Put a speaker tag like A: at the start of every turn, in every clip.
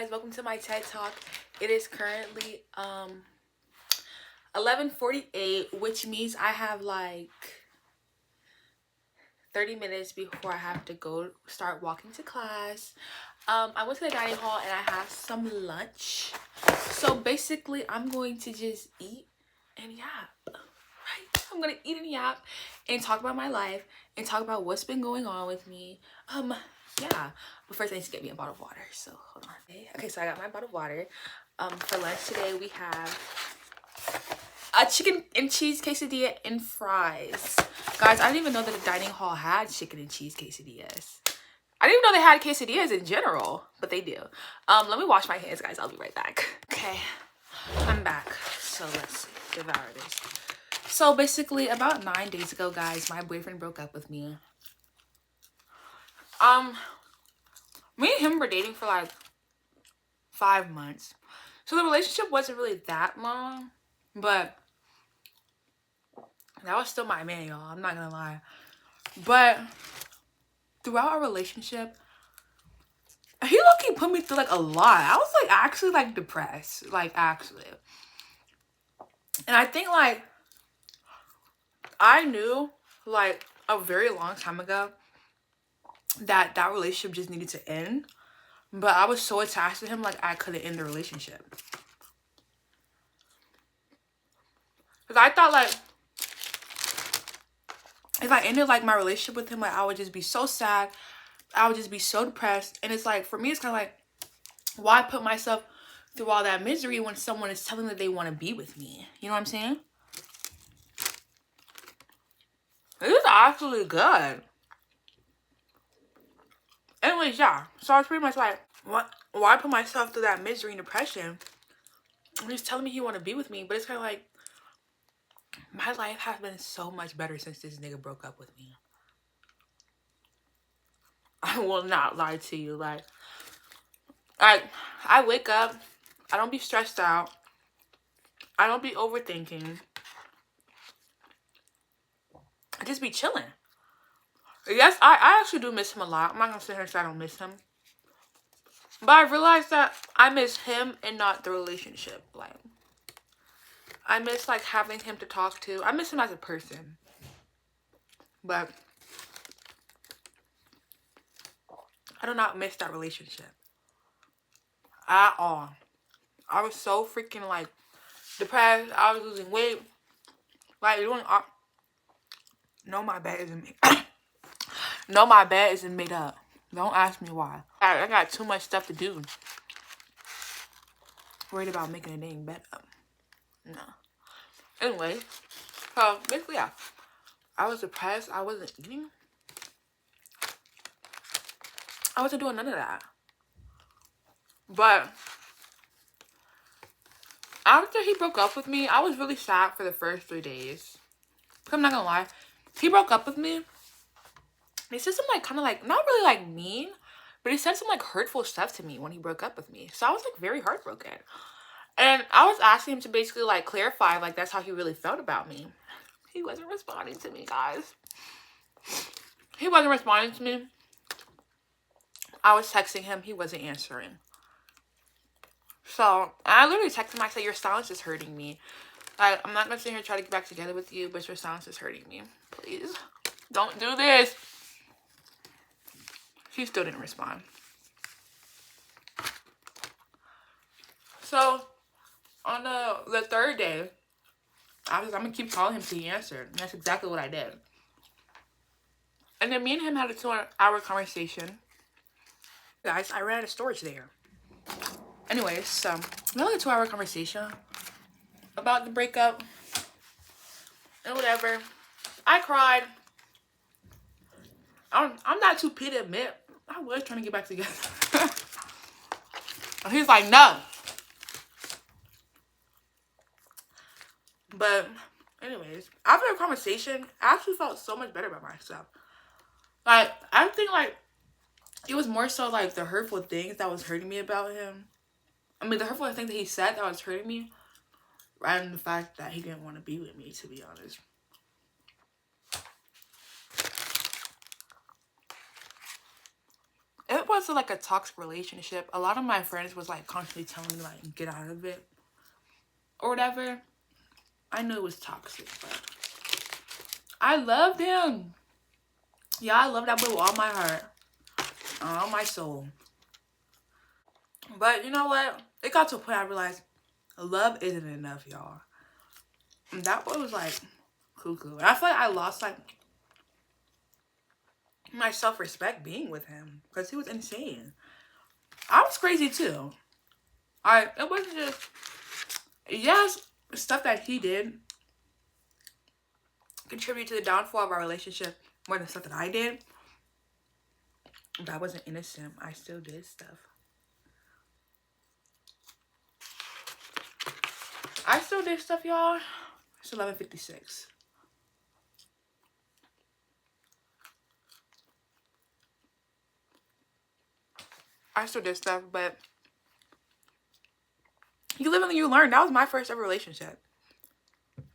A: guys, welcome to my TED Talk. It is currently 11:48, which means I have like 30 minutes before I have to go start walking to class. I went to the dining hall and I have some lunch. So basically I'm going to just eat and yap. Right? I'm gonna eat and yap and talk about my life and talk about what's been going on with me. Yeah, but first I need to get me a bottle of water, so hold on. Okay, so I got my bottle of water. For lunch today we have a chicken and cheese quesadilla and fries. Guys, I didn't even know that the dining hall had chicken and cheese quesadillas. I didn't even know they had quesadillas in general, but they do. Let me wash my hands, guys. I'll be right back. Okay, I'm back. So let's devour this. So basically, about 9 days ago, guys, my boyfriend broke up with me. Me and him were dating for like 5 months. So the relationship wasn't really that long, but that was still my man, y'all. I'm not gonna lie. But throughout our relationship, he low-key put me through like a lot. I was like actually like depressed, like actually. And I think like I knew like a very long time ago that that relationship just needed to end. But I was so attached to him, like I couldn't end the relationship. Because I thought like if I ended like my relationship with him, like I would just be so sad. I would just be so depressed. And it's like, for me, it's kind of like, why put myself through all that misery when someone is telling me that they want to be with me? You know what I'm saying? It is actually good. Anyways, yeah. So I was pretty much like, what? Why put myself through that misery and depression? And he's telling me he want to be with me. But it's kind of like, my life has been so much better since this nigga broke up with me. I will not lie to you. Like I wake up. I don't be stressed out. I don't be overthinking. I just be chilling. Yes, I actually do miss him a lot. I'm not gonna sit here and say I don't miss him. But I realized that I miss him and not the relationship. Like, I miss like having him to talk to. I miss him as a person. But I do not miss that relationship at all. I was so freaking like depressed. I was losing weight. Like doing no, my bed isn't made. No, my bed isn't made up. Don't ask me why. I got too much stuff to do. Worried about making a dang bed up. No. Anyway, so basically, yeah. I was depressed. I wasn't eating. I wasn't doing none of that. But after he broke up with me, I was really sad for the first 3 days. I'm not gonna lie. He broke up with me. He said some like kind of like, not really like mean, but he said some like hurtful stuff to me when he broke up with me. So I was like very heartbroken. And I was asking him to basically like clarify like that's how he really felt about me. He wasn't responding to me, guys. He wasn't responding to me. I was texting him. He wasn't answering. So I literally texted him. I said, your silence is hurting me. Like, I'm not going to sit here and try to get back together with you, but your silence is hurting me. Please, don't do this. He still didn't respond. So on the third day, I'm going to keep calling him till he answered. And that's exactly what I did. And then me and him had a 2-hour conversation. Guys, I ran out of storage there. Anyways, so we had a 2-hour conversation about the breakup and whatever. I cried. I'm not too pity to admit I was trying to get back together. And he's like, no. But anyways, after the conversation, I actually felt so much better about myself. Like, I think like it was more so like the hurtful things that was hurting me about him. I mean, the hurtful thing that he said that was hurting me, rather than the fact that he didn't want to be with me, to be honest. it wasn't like a toxic relationship. A lot of my friends was like constantly telling me like get out of it or whatever. I knew it was toxic, but I loved him. Yeah, I love that boy with all my heart, all my soul. But you know what? It got to a point I realized love isn't enough, y'all. And that boy was like cuckoo. And I feel like I lost like my self-respect being with him because he was insane. I was crazy too. It wasn't just, yes, stuff that he did contribute to the downfall of our relationship more than stuff that I did. But I wasn't innocent. I still did stuff. I still did stuff, y'all. It's 11:56. I still did stuff, but you live and you learn. That was my first ever relationship.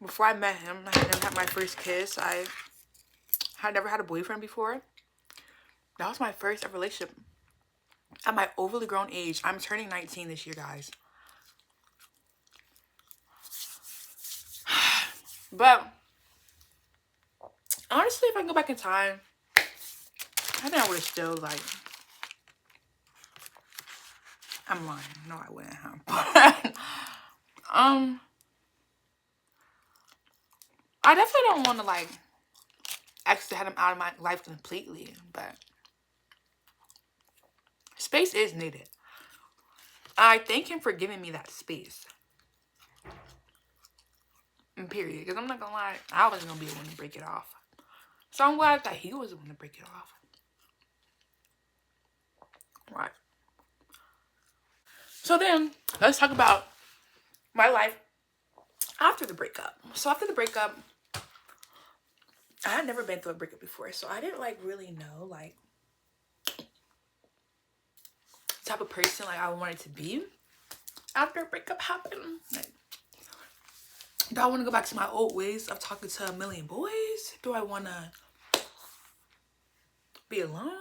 A: Before I met him, I had never had my first kiss. I had never had a boyfriend before. That was my first ever relationship. At my overly grown age. I'm turning 19 this year, guys. But honestly, if I can go back in time, I think I would have still like, I'm lying. No, I wouldn't have. But I definitely don't want to like exit him out of my life completely, but space is needed. I thank him for giving me that space. Period. Because I'm not gonna lie, I wasn't gonna be the one to break it off. So I'm glad that he was the one to break it off. Right. So then, let's talk about my life after the breakup. So after the breakup, I had never been through a breakup before. So I didn't like really know like the type of person like I wanted to be after a breakup happened. Like, do I want to go back to my old ways of talking to a million boys? Do I want to be alone?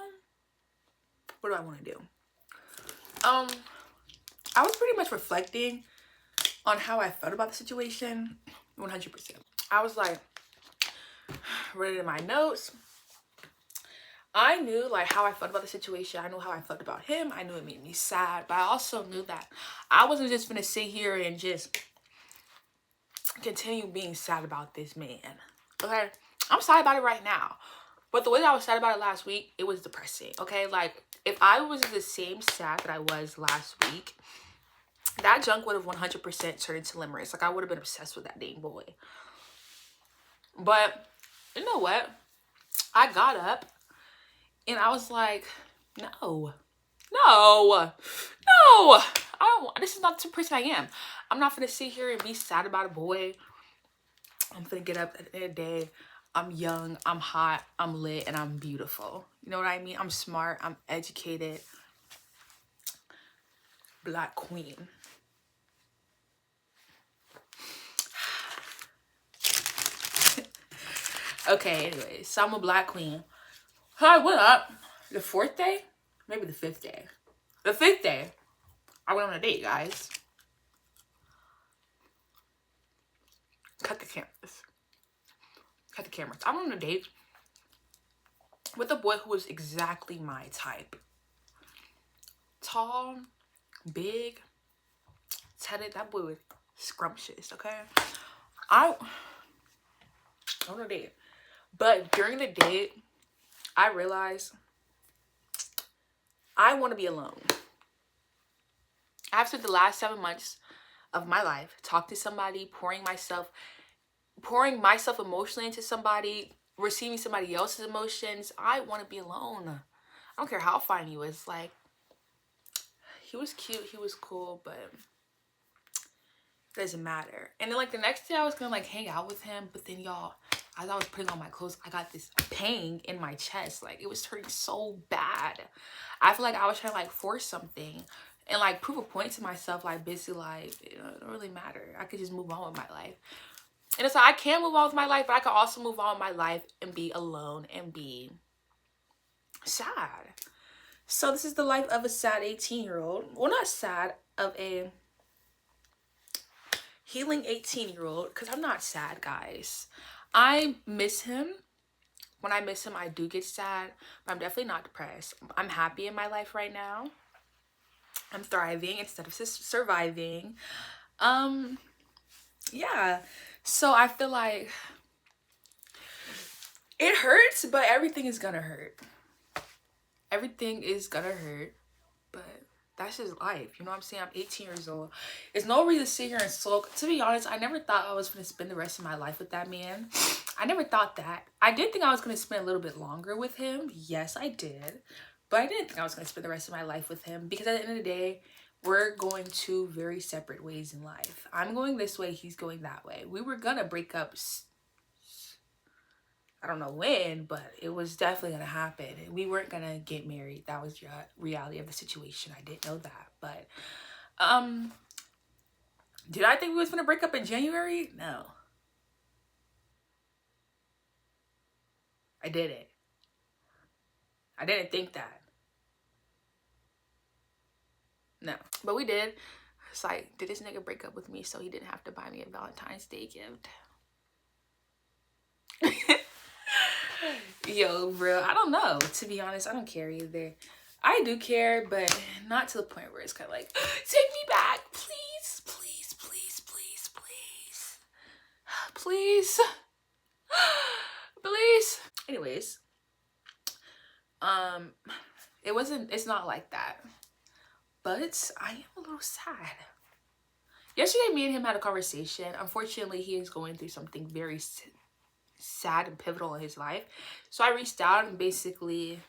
A: What do I want to do? I was pretty much reflecting on how I felt about the situation 100%. I was like, reading my notes. I knew like how I felt about the situation. I knew how I felt about him. I knew it made me sad. But I also knew that I wasn't just going to sit here and just continue being sad about this man. Okay? I'm sad about it right now. But the way that I was sad about it last week, it was depressing. Okay? Like, if I was the same sad that I was last week, that junk would have 100% turned into limericks. Like, I would have been obsessed with that dang boy. But, you know what? I got up and I was like, no. I don't. This is not the person I am. I'm not gonna sit here and be sad about a boy. I'm gonna get up at the end of the day. I'm young, I'm hot, I'm lit, and I'm beautiful. You know what I mean? I'm smart, I'm educated. Black queen. Okay, anyways, so I'm a black queen. Hi, what up? The 4th day? Maybe the 5th day. The 5th day, I went on a date, guys. Cut the cameras. Cut the cameras. I went on a date with a boy who was exactly my type. Tall, big, tatted. That boy was scrumptious, okay? I went on a date. But during the date, I realized I want to be alone. I've spent the last 7 months of my life talking to somebody, pouring myself emotionally into somebody, receiving somebody else's emotions. I want to be alone. I don't care how fine he was. Like, he was cute, he was cool, but it doesn't matter. And then like the next day I was gonna like hang out with him, but then y'all, as I was putting on my clothes, I got this pain in my chest. Like, it was hurting so bad. I feel like I was trying to like force something and like prove a point to myself, like basically like, you know, it don't really matter. I could just move on with my life. And it's like, I can move on with my life, but I can also move on with my life and be alone and be sad. So this is the life of a sad 18-year-old. Well, not sad, of a healing 18-year-old, because I'm not sad, guys. I miss him. When I miss him, I do get sad, but I'm definitely not depressed. I'm happy in my life right now. I'm thriving instead of surviving. Um, yeah. So I feel like it hurts, but everything is gonna hurt. Everything is gonna hurt, but that's just life. You know what I'm saying? I'm 18 years old. There's no reason to sit here and sulk. To be honest, I never thought I was gonna spend the rest of my life with that man. I never thought that. I did think I was gonna spend a little bit longer with him. Yes, I did. But I didn't think I was gonna spend the rest of my life with him, because at the end of the day, we're going two very separate ways in life. I'm going this way, he's going that way. We were gonna break up, I don't know when, but it was definitely gonna happen. We weren't gonna get married. That was the reality of the situation. I didn't know that. But did I think we was gonna break up in January? No. I didn't. I didn't think that. No. But we did. It's like, did this nigga break up with me so he didn't have to buy me a Valentine's Day gift? Yo, bro, I don't know. To be honest, I don't care either. I do care, but not to the point where it's kind of like, take me back, please, please, please, please, please, please, please. Anyways, it's not like that, but I am a little sad. Yesterday, me and him had a conversation. Unfortunately, he is going through something very sad and pivotal in his life. So I reached out and basically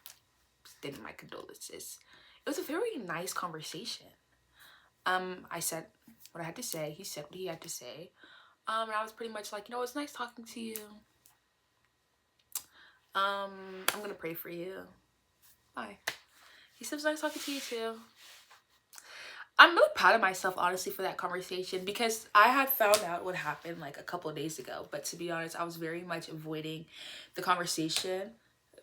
A: extended my condolences. It was a very nice conversation. I said what I had to say. He said what he had to say. And I was pretty much like, it's nice talking to you. I'm gonna pray for you. Bye. He said, it's nice talking to you too. I'm really proud of myself, honestly, for that conversation, because I had found out what happened like a couple of days ago. But to be honest, I was very much avoiding the conversation,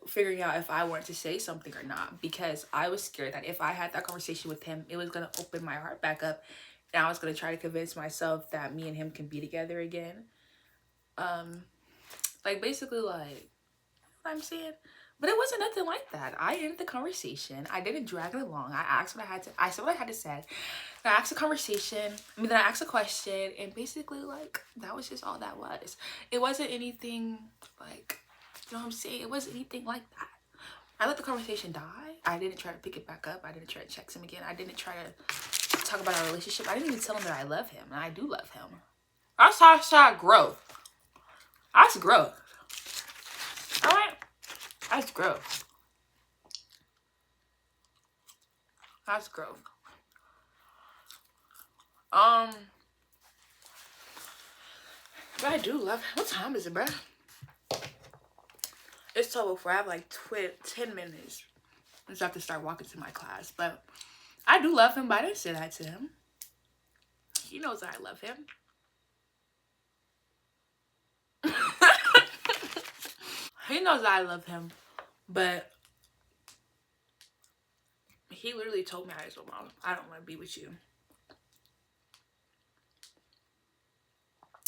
A: figuring out if I wanted to say something or not, because I was scared that if I had that conversation with him, it was going to open my heart back up, and I was going to try to convince myself that me and him can be together again. Like, basically, like, what I'm saying? But it wasn't nothing like that. I ended the conversation. I didn't drag it along. I said what I had to say. I asked a conversation. Then I asked a question, and basically, like, that was just all that was. It wasn't anything like, you know what I'm saying? It wasn't anything like that. I let the conversation die. I didn't try to pick it back up. I didn't try to check him again. I didn't try to talk about our relationship. I didn't even tell him that I love him, and I do love him. That's hashtag growth. That's growth. All right? That's growth. That's growth. But I do love him. What time is it, bruh? It's 12:04. I have like 10 minutes. I just have to start walking to my class. But I do love him, but I didn't say that to him. He knows that I love him. He knows that I love him. But he literally told me, I don't want to be with you.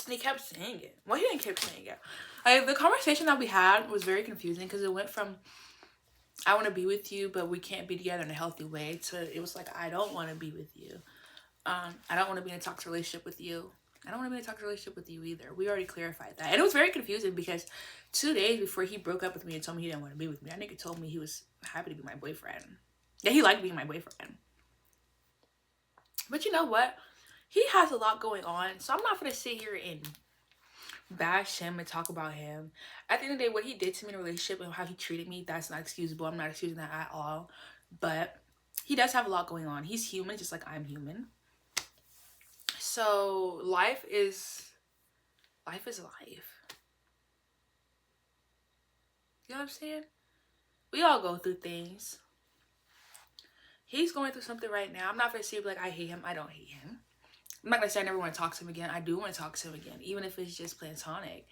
A: And he kept saying it. Well, he didn't keep saying it. Like, the conversation that we had was very confusing, because it went from, I want to be with you, but we can't be together in a healthy way, to it was like, I don't want to be with you. I don't want to be in a toxic relationship with you. I don't want to be in a toxic relationship with you either. We already clarified that. And it was very confusing, because 2 days before he broke up with me and told me he didn't want to be with me, that nigga told me he was happy to be my boyfriend. Yeah, he liked being my boyfriend. But you know what? He has a lot going on, so I'm not going to sit here and bash him and talk about him. At the end of the day, what he did to me in a relationship and how he treated me, that's not excusable. I'm not excusing that at all. But he does have a lot going on. He's human, just like I'm human. So life is life. You know what I'm saying? We all go through things. He's going through something right now. I'm not going to say like I hate him. I don't hate him. I'm not going to say I never want to talk to him again. I do want to talk to him again, even if it's just platonic.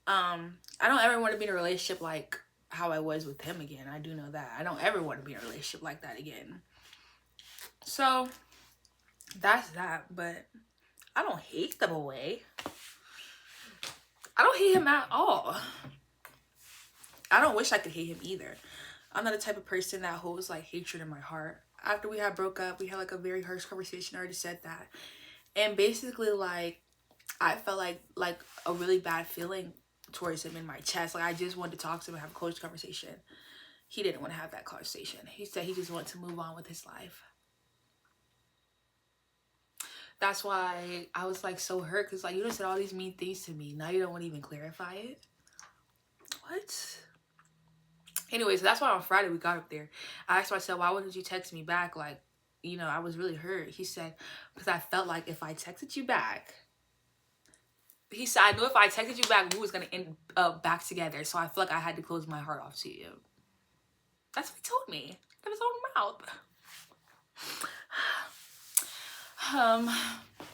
A: I don't ever want to be in a relationship like how I was with him again. I do know that. I don't ever want to be in a relationship like that again. So that's that. But I don't hate the boy. I don't hate him at all. I don't wish I could hate him either. I'm not the type of person that holds like hatred in my heart. After we had broke up, we had like a very harsh conversation. I already said that. And basically like I felt like a really bad feeling towards him in my chest. Like I just wanted to talk to him and have a close conversation. He didn't want to have that conversation. He said he just wanted to move on with his life. That's why I was like so hurt, because like you just said all these mean things to me. Now you don't want to even clarify it. What? Anyways, that's why on Friday we got up there. I asked myself, why wouldn't you text me back? Like, you know, I was really hurt. He said, because I felt like if I texted you back, he said, I knew if I texted you back, we was going to end up back together. So I feel like I had to close my heart off to you. That's what he told me. Out of his own mouth.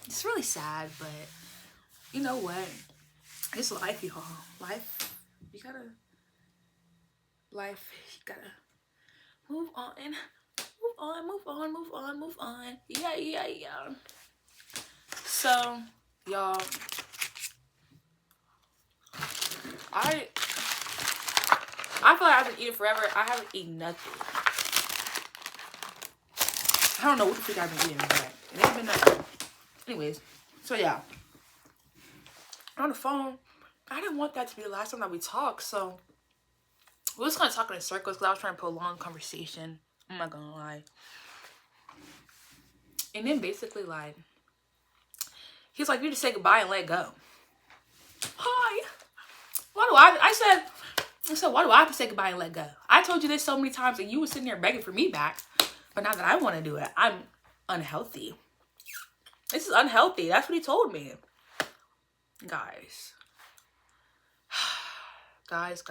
A: It's really sad, but you know what? It's life, y'all. Life, you gotta move on. Move on. Yeah. So, y'all, I feel like I've been eating forever. I haven't eaten nothing. I don't know what the freak I've been eating, but it ain't been nothing. Anyways, so yeah. On the phone, I didn't want that to be the last time that we talked, so we was kind of talking in circles because I was trying to prolong conversation. I'm not gonna lie. And then basically, like, he was like, you just say goodbye and let go. Hi. I said, why do I have to say goodbye and let go? I told you this so many times and you were sitting there begging for me back. But now that I want to do it, I'm unhealthy. This is unhealthy. That's what he told me. Guys. Guys.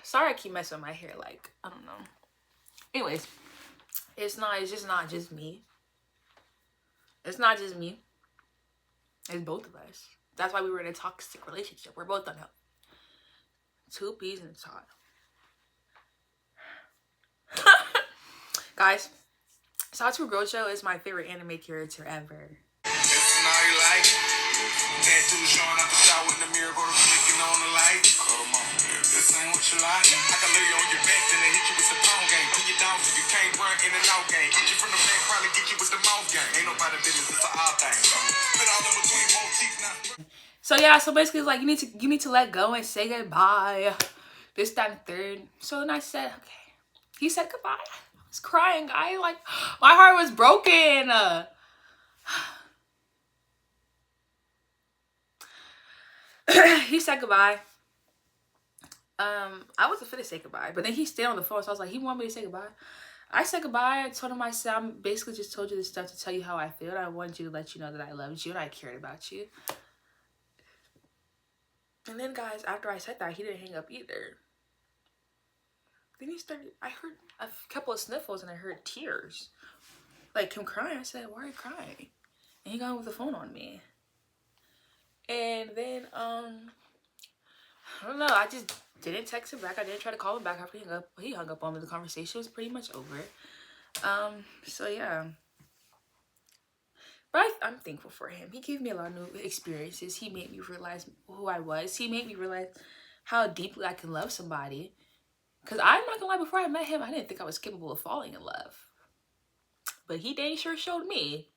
A: Sorry I keep messing with my hair. Like, I don't know. Anyways, it's just not just me. It's not just me. It's both of us. That's why we were in a toxic relationship. We're both unhealthy. 2 peas in a pod. Guys, Satoru Gojo is my favorite anime character ever. Tattoos showing out the shower in the mirror, go to flicking on the light. This ain't what you like. I can lay you on your back, then they hit you with the pound game. Pin you down so you can't run in and out game. Get you from the back, probably get you with the mouth game. Ain't nobody business, it's an odd thing. Put all in between both teeth now. So yeah, so basically it's like you need to let go and say goodbye. This, that, and third. So then I said, okay. He said goodbye. I was crying, guys. Like, my heart was broken. He said goodbye. I wasn't finna say goodbye, but then he stayed on the phone, so I was like, he wanted me to say goodbye. I said goodbye. I told him I basically just told you this stuff to tell you how I feel. I wanted you to let you know that I loved you and I cared about you. And then, guys, after I said that, he didn't hang up either. Then he started, I heard a couple of sniffles and I heard tears. Like him crying. I said, why are you crying? And he got on with the phone on me. And then, I don't know, I just didn't text him back. I didn't try to call him back after he hung up on me. The conversation was pretty much over. So yeah. But I'm thankful for him. He gave me a lot of new experiences. He made me realize who I was. He made me realize how deeply I can love somebody. Because I'm not gonna lie, before I met him, I didn't think I was capable of falling in love. But he dang sure showed me.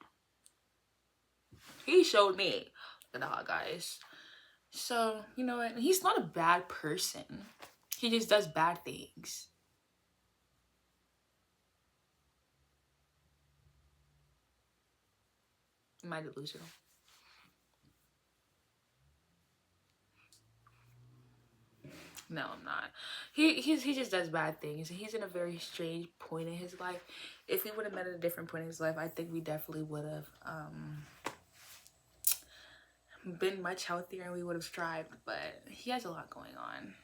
A: He showed me. Guys. So, you know what? He's not a bad person. He just does bad things. Am I delusional? No, I'm not. He just does bad things. He's in a very strange point in his life. If we would have met at a different point in his life, I think we definitely would have been much healthier and we would have strived. But he has a lot going on.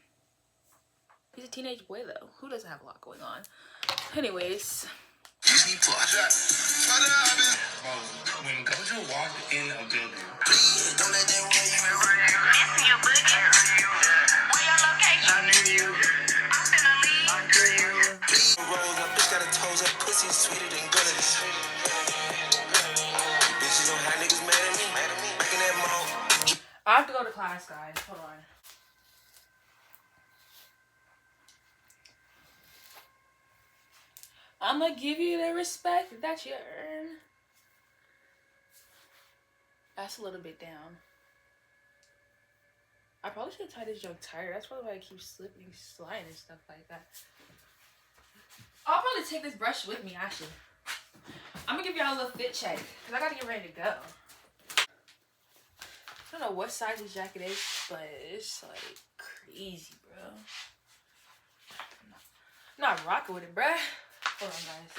A: He's a teenage boy though. Who doesn't have a lot going on? Anyways.
B: Disney Plus. When Gojo walked in a building, don't let that way you. Where your location? I knew you. sweeter than goodness. Bitches don't have niggas mad at me. Making that mouth.
A: I have to go to class, guys. Hold on. I'm gonna give you the respect that you earn. That's a little bit down. I probably should tie this junk tighter. That's probably why I keep slipping, sliding, and stuff like that. I'll probably take this brush with me, actually. I'm gonna give y'all a little fit check, because I gotta get ready to go. I don't know what size this jacket is, but it's like crazy, bro. I'm not rocking with it, bruh. Hold on, guys.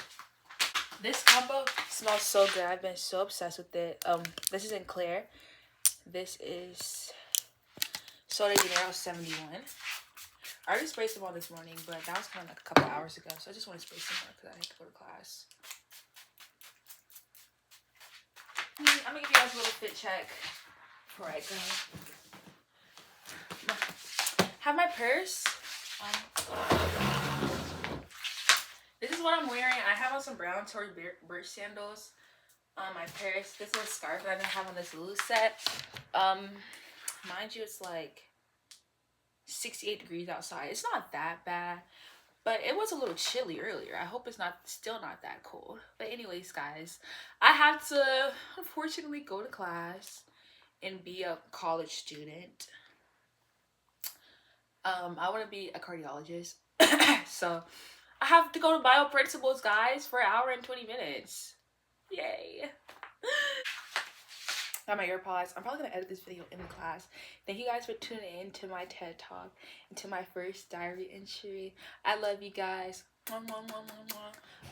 A: This combo smells so good. I've been so obsessed with it. This is in Claire. This is Sol de Janeiro 71. I already sprayed some on this morning, but that was kind of like a couple hours ago. So I just want to spray some more because I need to go to class. I'm gonna give you guys a little fit check before I go. Have my purse. This is what I'm wearing. I have on some brown Tory Burch sandals. My purse. This little scarf that I have on this Lulu set. Mind you, it's like 68 degrees outside. It's not that bad, but it was a little chilly earlier. I hope it's still not that cold. But anyways, guys, I have to unfortunately go to class and be a college student. I want to be a cardiologist. So I have to go to bio principles, guys, for an hour and 20 minutes. Yay. Got my AirPods. I'm probably gonna edit this video in the class. Thank you guys for tuning in to my TED Talk and to my first diary entry. I love you guys.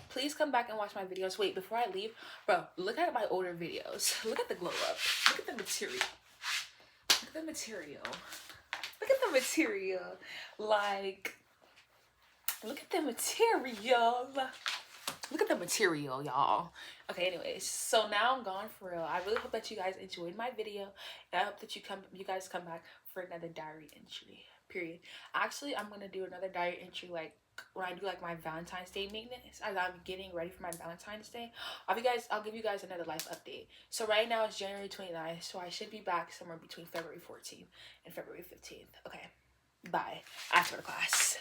A: Please come back and watch my videos. Wait, before I leave, bro, look at my older videos. Look at the glow up. Look at the material. Look at the material. Look at the material. Like, look at the material. Look at the material, y'all. Okay, anyways, so now I'm gone for real. I really hope that you guys enjoyed my video, and I hope that you guys come back for another diary entry. Period. Actually, I'm gonna do another diary entry like when I do like my Valentine's Day maintenance, as I'm getting ready for my Valentine's Day. I'll give you guys another life update. So right now it's January 29th, so I should be back somewhere between February 14th and February 15th. Okay, bye. After the class.